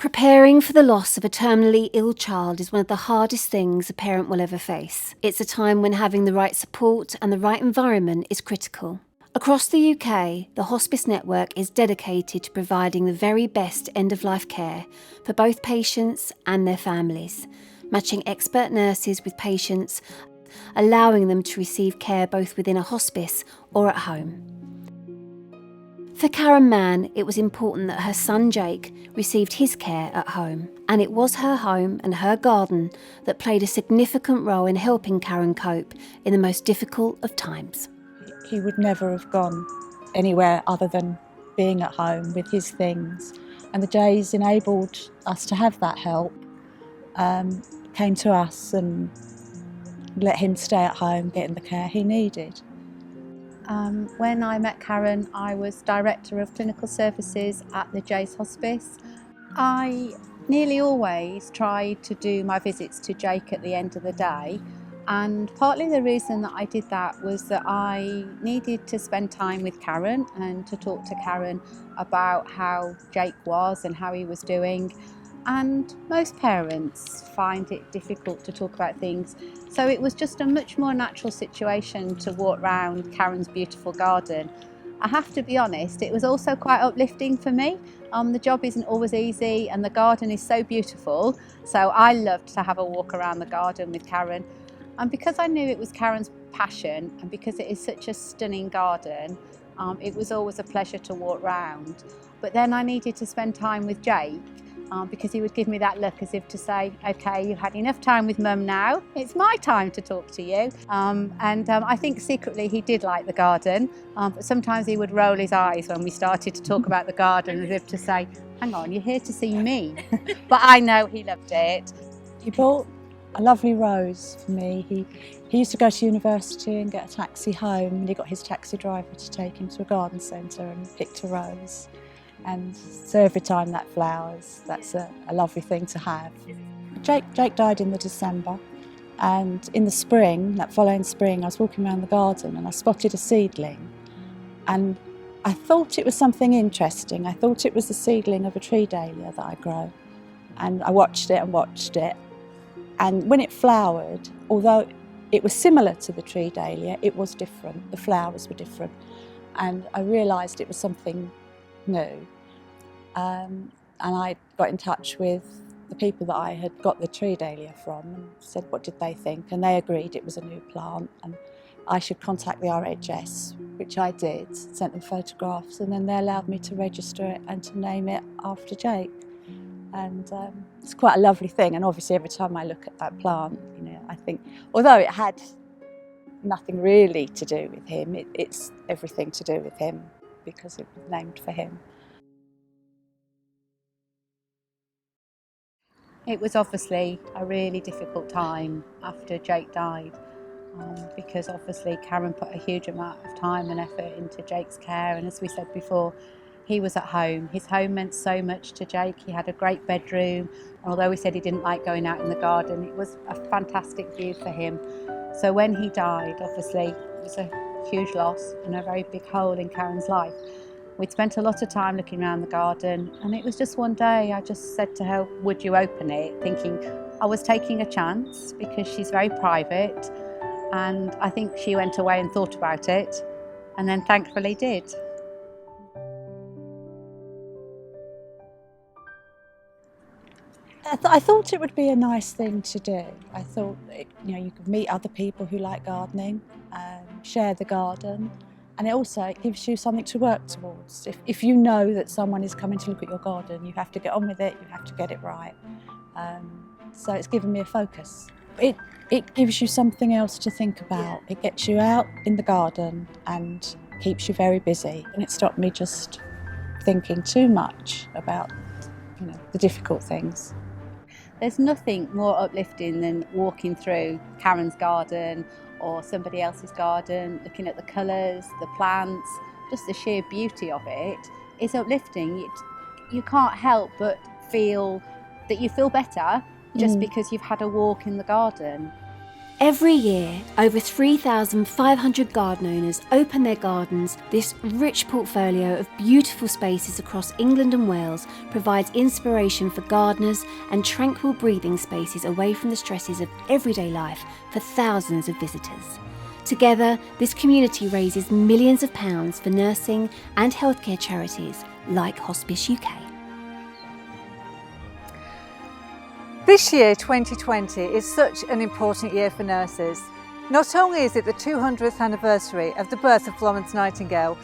Preparing for the loss of a terminally ill child is one of the hardest things a parent will ever face. It's a time when having the right support and the right environment is critical. Across the UK, the Hospice network is dedicated to providing the very best end-of-life care for both patients and their families, matching expert nurses with patients, allowing them to receive care both within a hospice or at home. For Karen Mann, it was important that her son Jake received his care at home, and it was her home and her garden that played a significant role in helping Karen cope in the most difficult of times. He would never have gone anywhere other than being at home with his things, and the Jays enabled us to have that help. Came to us and let him stay at home getting the care he needed. When I met Karen, I was Director of Clinical Services at the Jays Hospice. I nearly always tried to do my visits to Jake at the end of the day, and partly the reason that I did that was that I needed to spend time with Karen and to talk to Karen about how Jake was and how he was doing. And most parents find it difficult to talk about things, so it was just a much more natural situation to walk around Karen's beautiful garden. I have to be honest, it was also quite uplifting for me. The job isn't always easy and the garden is so beautiful, so I loved to have a walk around the garden with Karen. And because I knew it was Karen's passion and because it is such a stunning garden, it was always a pleasure to walk round. But then I needed to spend time with Jake because he would give me that look as if to say, okay, you've had enough time with Mum now, it's my time to talk to you. I think secretly he did like the garden, but sometimes he would roll his eyes when we started to talk about the garden as if to say, hang on, you're here to see me. But I know he loved it. He bought a lovely rose for me. He used to go to university and get a taxi home, and he got his taxi driver to take him to a garden centre and picked a rose. And so every time that flowers, that's a lovely thing to have. Jake died in the December, and in the spring, that following spring, I was walking around the garden and I spotted a seedling, and I thought it was something interesting. I thought it was the seedling of a tree dahlia that I grow, and I watched it and watched it, and when it flowered, although it was similar to the tree dahlia, it was different. The flowers were different, and I realised it was something new. And I got in touch with the people that I had got the tree dahlia from and said what did they think, and they agreed it was a new plant and I should contact the RHS, which I did, sent them photographs, and then they allowed me to register it and to name it after Jake. And it's quite a lovely thing, and obviously every time I look at that plant, I think, although it had nothing really to do with him, it's everything to do with him because it was named for him. It was obviously a really difficult time after Jake died, because obviously Karen put a huge amount of time and effort into Jake's care, and as we said before, he was at home. His home meant so much to Jake. He had a great bedroom, and although he said he didn't like going out in the garden, it was a fantastic view for him. So when he died, obviously it was a huge loss and a very big hole in Karen's life. We'd spent a lot of time looking around the garden, and it was just one day I just said to her, would you open it? Thinking I was taking a chance because she's very private, and I think she went away and thought about it, and then thankfully did. I thought it would be a nice thing to do. I thought you could meet other people who like gardening, share the garden, and it gives you something to work towards. If you know that someone is coming to look at your garden, you have to get on with it, you have to get it right. So it's given me a focus. It gives you something else to think about. It gets you out in the garden and keeps you very busy, and it stopped me just thinking too much about the difficult things. There's nothing more uplifting than walking through Karen's garden or somebody else's garden, looking at the colours, the plants, just the sheer beauty of it is uplifting. You can't help but feel that you feel better just because you've had a walk in the garden. Every year, over 3,500 garden owners open their gardens. This rich portfolio of beautiful spaces across England and Wales provides inspiration for gardeners and tranquil breathing spaces away from the stresses of everyday life for thousands of visitors. Together, this community raises millions of pounds for nursing and healthcare charities like Hospice UK. This year, 2020, is such an important year for nurses. Not only is it the 200th anniversary of the birth of Florence Nightingale,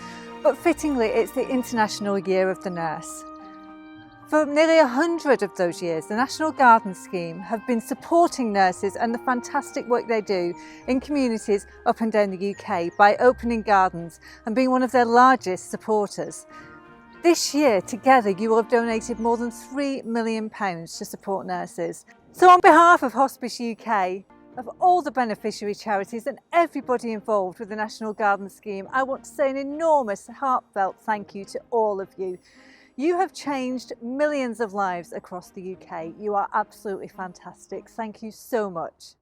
but fittingly it's the International Year of the Nurse. For nearly 100 of those years, the National Garden Scheme have been supporting nurses and the fantastic work they do in communities up and down the UK by opening gardens and being one of their largest supporters. This year, together, you will have donated more than £3 million to support nurses. So on behalf of Hospice UK, of all the beneficiary charities and everybody involved with the National Garden Scheme, I want to say an enormous, heartfelt thank you to all of you. You have changed millions of lives across the UK. You are absolutely fantastic. Thank you so much.